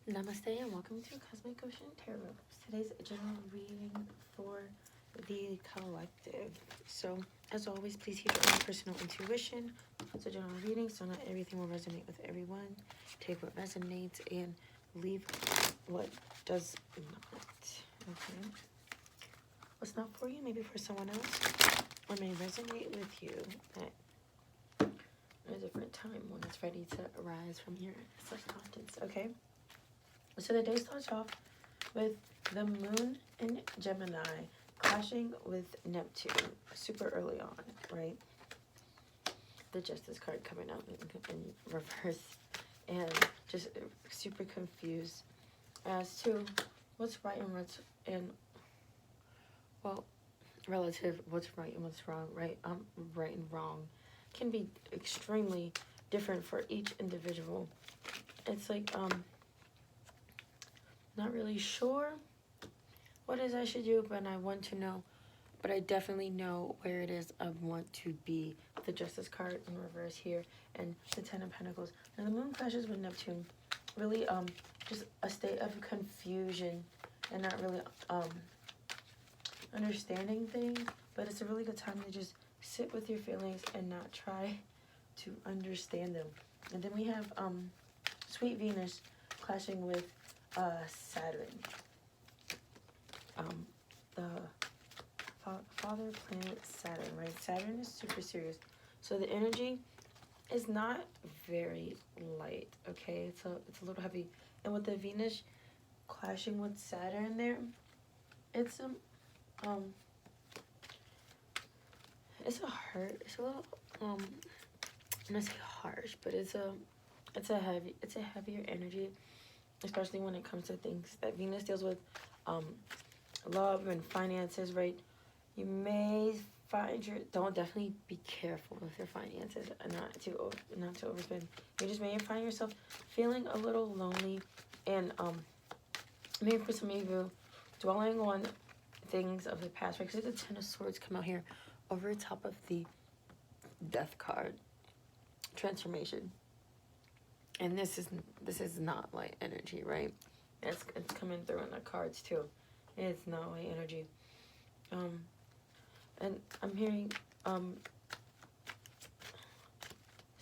Namaste and welcome to Cosmic Ocean Tarot. Today's general reading for the collective. So, as always, please heed your own personal intuition. It's a general reading, so not everything will resonate with everyone. Take what resonates and leave what does not. Okay? What's not for you, maybe for someone else, or may resonate with you at a different time when it's ready to arise from your subconscious. Okay? So the day starts off with the moon in Gemini clashing with Neptune super early on, right? The Justice card coming out in reverse and just super confused as to what's right and well, relative what's right and what's wrong, right? Right and wrong can be extremely different for each individual. It's like not really sure what it is I should do, but I want to know. But I definitely know where it is I want to be. The Justice card in reverse here and the Ten of Pentacles. Now the moon clashes with Neptune. Really just a state of confusion and not really understanding things. But it's a really good time to just sit with your feelings and not try to understand them. And then we have sweet Venus clashing with Saturn, the father planet Saturn, right? Saturn is super serious, so the energy is not very light. Okay, it's a little heavy, and with the Venus clashing with Saturn there, it's a little I'm gonna say harsh, but it's a heavier energy. Especially when it comes to things that Venus deals with, love and finances, right? You may find definitely be careful with your finances and not to overspend. You just may find yourself feeling a little lonely, and maybe for some of you, dwelling on things of the past, right? Because the Ten of Swords come out here over top of the Death card, transformation. And this is not light energy, right? It's coming through in the cards too. It's not light energy. And I'm hearing some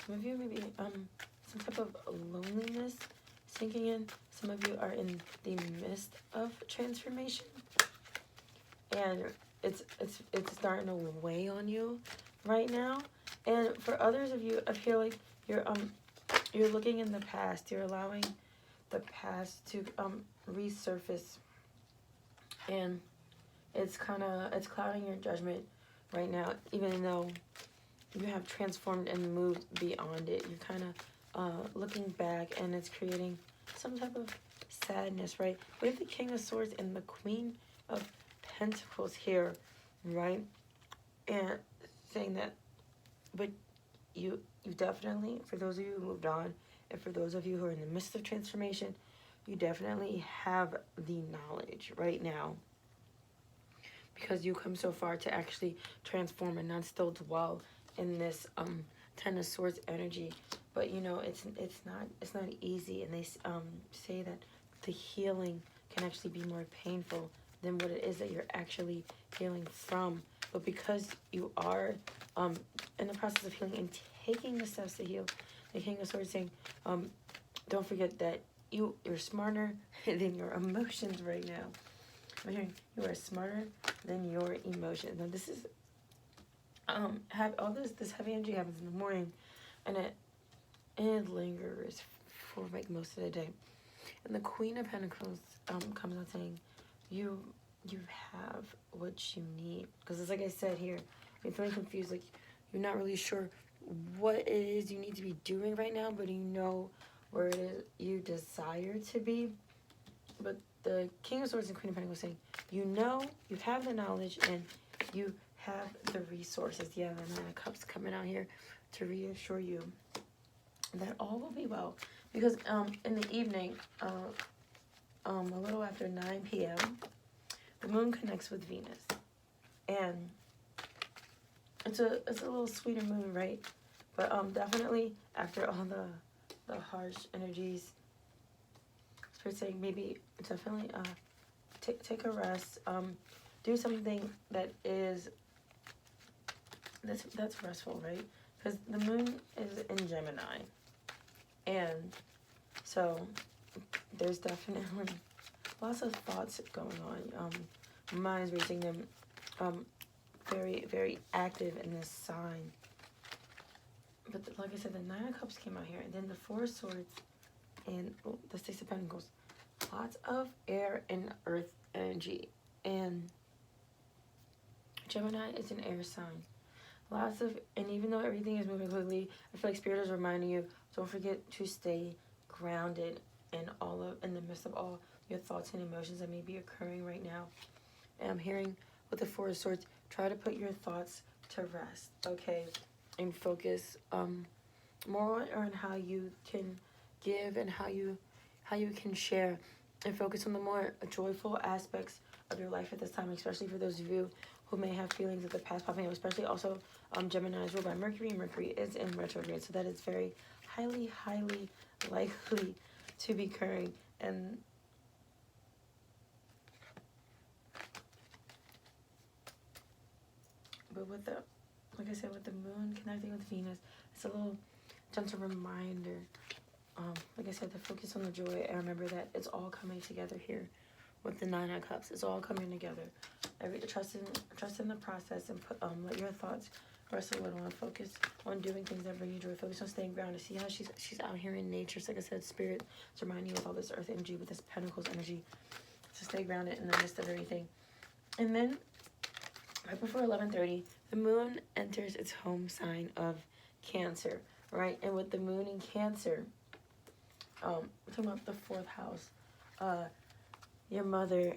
of you maybe some type of loneliness sinking in. Some of you are in the midst of transformation, and it's starting to weigh on you right now. And for others of you, I feel like you're looking in the past. You're allowing the past to resurface, and it's clouding your judgment right now. Even though you have transformed and moved beyond it, you're kind of looking back, and it's creating some type of sadness, right? We have the King of Swords and the Queen of Pentacles here, right? And saying that, but you definitely, for those of you who moved on, and for those of you who are in the midst of transformation, you definitely have the knowledge right now, because you come so far to actually transform and not still dwell in this Ten of Swords energy. But you know, it's not easy, and they say that the healing can actually be more painful than what it is that you're actually healing from. But because you are in the process of healing and taking the steps to heal, the King of Swords saying, don't forget that you're smarter than your emotions right now. I'm hearing you are smarter than your emotions. Now this is this heavy energy happens in the morning, and it lingers for like most of the day. And the Queen of Pentacles comes out saying, you have what you need. Because it's like I said here, you're feeling confused, like you're not really sure what it is you need to be doing right now, but you know where it is you desire to be. But the King of Swords and Queen of Pentacles saying, you know, you have the knowledge and you have the resources. Yeah, the Nine of Cups coming out here to reassure you that all will be well. Because in the evening, a little after 9 p.m., the moon connects with Venus. And it's a little sweeter moon, right? But definitely after all the harsh energies, Spirit saying maybe definitely take a rest. Do something that's restful, right? Because the moon is in Gemini, and so there's definitely lots of thoughts going on. Minds racing, them very, very active in this sign. But like I said, the Nine of Cups came out here, and then the Four of Swords and the Six of Pentacles. Lots of air and earth energy, and Gemini is an air sign. And even though everything is moving quickly, I feel like Spirit is reminding you, don't forget to stay grounded in the midst of all your thoughts and emotions that may be occurring right now. And I'm hearing with the Four of Swords, try to put your thoughts to rest, okay? And focus more on how you can give and how you can share, and focus on the more joyful aspects of your life at this time, especially for those of you who may have feelings of the past popping up, especially also Gemini is ruled by Mercury. Mercury is in retrograde, so that is very highly, highly likely to be occurring. And but with the, like I said, with the moon connecting with Venus, it's a little gentle reminder, like I said, to focus on the joy, and remember that it's all coming together here with the Nine of Cups. It's all coming together. Trust in the process, and let your thoughts rest a little, and focus on doing things that bring you joy. Focus on staying grounded. See how she's out here in nature. So like I said, Spirit is reminding you of all this earth energy with this Pentacles energy, to stay grounded in the midst of everything. And then right before 11:30, the moon enters its home sign of Cancer, right? And with the moon in Cancer, we're talking about the 4th house, your mother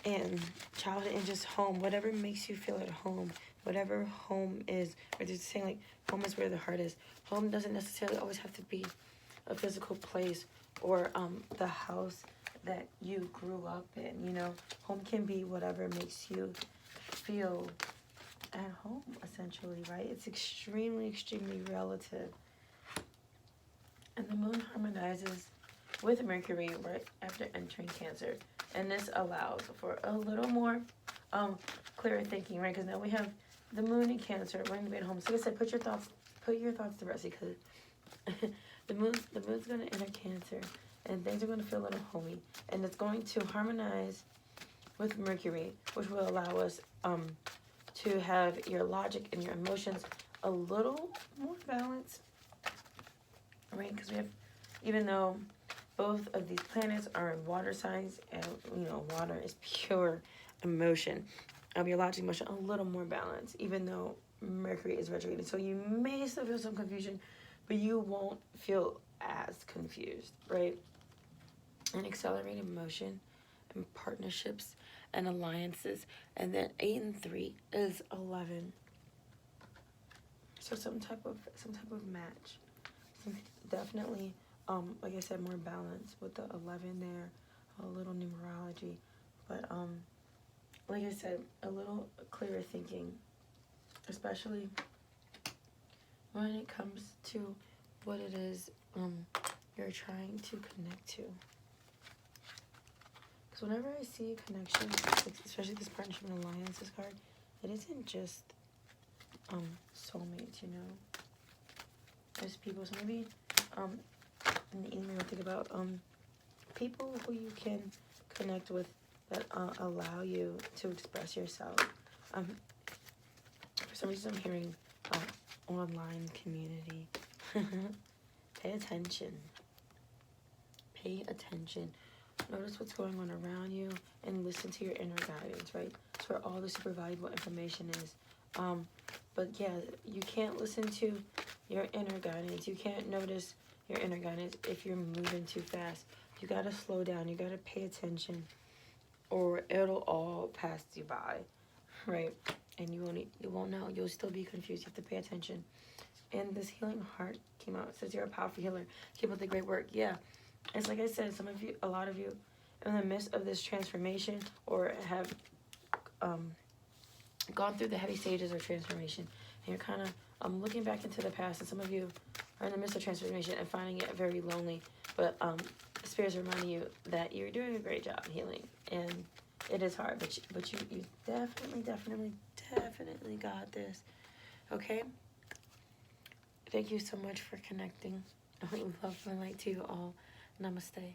and childhood, and just home, whatever makes you feel at home, whatever home is, or just saying like home is where the heart is. Home doesn't necessarily always have to be a physical place or the house that you grew up in, you know. Home can be whatever makes you feel at home, essentially, right? It's extremely, extremely relative. And the moon harmonizes with Mercury right after entering Cancer, and this allows for a little more clearer thinking, right? Because now we have the moon in Cancer. We're going to be at home. So like I said, put your thoughts to rest, because the moon's going to enter Cancer, and things are going to feel a little homey, and it's going to harmonize with Mercury, which will allow us to have your logic and your emotions a little more balanced, right? Because we have, even though both of these planets are in water signs, and you know, water is pure emotion, your logic emotion a little more balanced, even though Mercury is retrograde. So you may still feel some confusion, but you won't feel as confused, right? And accelerated emotion and partnerships and alliances. And then 8 and 3 is 11. So some type of match. Definitely, like I said, more balance with the 11 there, a little numerology, but like I said, a little clearer thinking, especially when it comes to what it is you're trying to connect to. Because whenever I see a connection, especially this partnership and alliances card, it isn't just soulmates, you know. There's people, so maybe in the evening, I'll think about people who you can connect with that allow you to express yourself. For some reason, I'm hearing online community. Pay attention. Pay attention. Notice what's going on around you, and listen to your inner guidance, right? It's where all the super valuable information is. But yeah, you can't listen to your inner guidance. You can't notice your inner guidance if you're moving too fast. You gotta slow down. You gotta pay attention, or it'll all pass you by, right? And you won't know. You'll still be confused. You have to pay attention. And this healing heart came out. It says you're a powerful healer. Keep up the great work. Yeah, it's like I said. A lot of you, in the midst of this transformation, or have gone through the heavy stages of transformation, and you're kind of looking back into the past, and some of you are in the midst of transformation and finding it very lonely, but Spirit's reminding you that you're doing a great job healing, and it is hard, but you definitely got this. Okay? Thank you so much for connecting. Love and light to you all. Namaste.